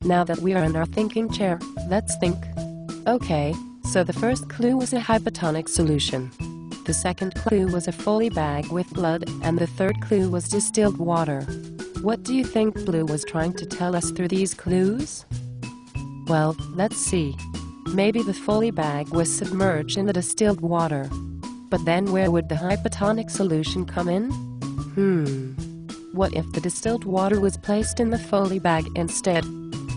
Now that we are in our thinking chair, let's think. Okay, so the first clue was a hypotonic solution. The second clue was a Foley bag with blood, and the third clue was distilled water. What do you think Blue was trying to tell us through these clues? Well, let's see. Maybe the Foley bag was submerged in the distilled water. But then where would the hypotonic solution come in? What if the distilled water was placed in the Foley bag instead?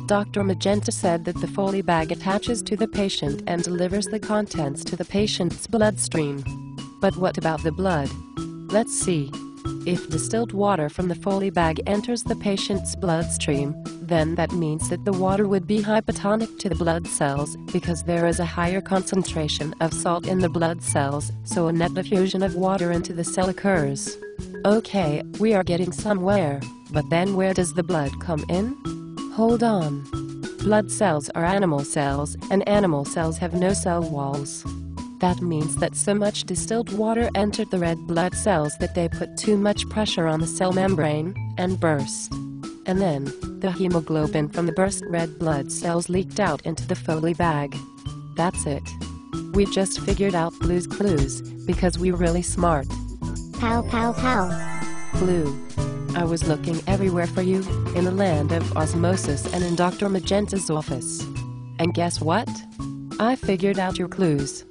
Dr. Magenta said that the Foley bag attaches to the patient and delivers the contents to the patient's bloodstream. But what about the blood? Let's see. If distilled water from the Foley bag enters the patient's bloodstream, then that means that the water would be hypotonic to the blood cells because there is a higher concentration of salt in the blood cells, so a net diffusion of water into the cell occurs. Okay, we are getting somewhere, but then where does the blood come in? Hold on. Blood cells are animal cells, and animal cells have no cell walls. That means that so much distilled water entered the red blood cells that they put too much pressure on the cell membrane and burst. And then, the hemoglobin from the burst red blood cells leaked out into the Foley bag. That's it. We just figured out Blue's clues, because we're really smart. Pow pow pow. Blue, I was looking everywhere for you, in the land of osmosis and in Dr. Magenta's office. And guess what? I figured out your clues.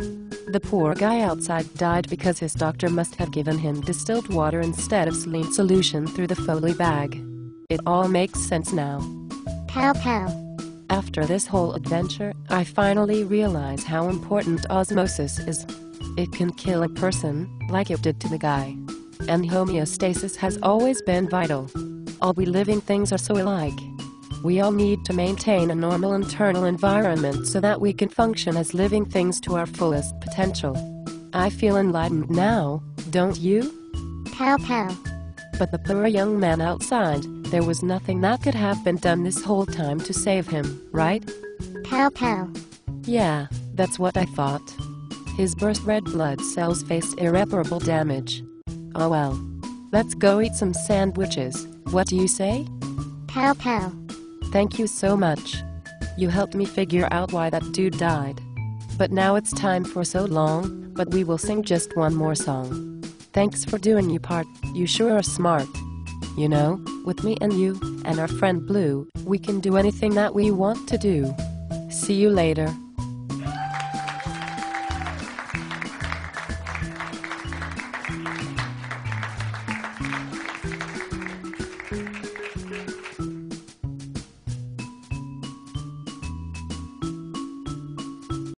The poor guy outside died because his doctor must have given him distilled water instead of saline solution through the Foley bag. It all makes sense now. Pow pow. After this whole adventure, I finally realize how important osmosis is. It can kill a person, like it did to the guy. And homeostasis has always been vital. All we living things are so alike. We all need to maintain a normal internal environment so that we can function as living things to our fullest potential. I feel enlightened now, don't you? Pow pow. But the poor young man outside, there was nothing that could have been done this whole time to save him, right? Pow pow. Yeah, that's what I thought. His burst red blood cells faced irreparable damage. Oh well. Let's go eat some sandwiches, what do you say? Pow pow. Thank you so much. You helped me figure out why that dude died. But now it's time for So Long, but we will sing just one more song. Thanks for doing your part, you sure are smart. You know, with me and you, and our friend Blue, we can do anything that we want to do. See you later.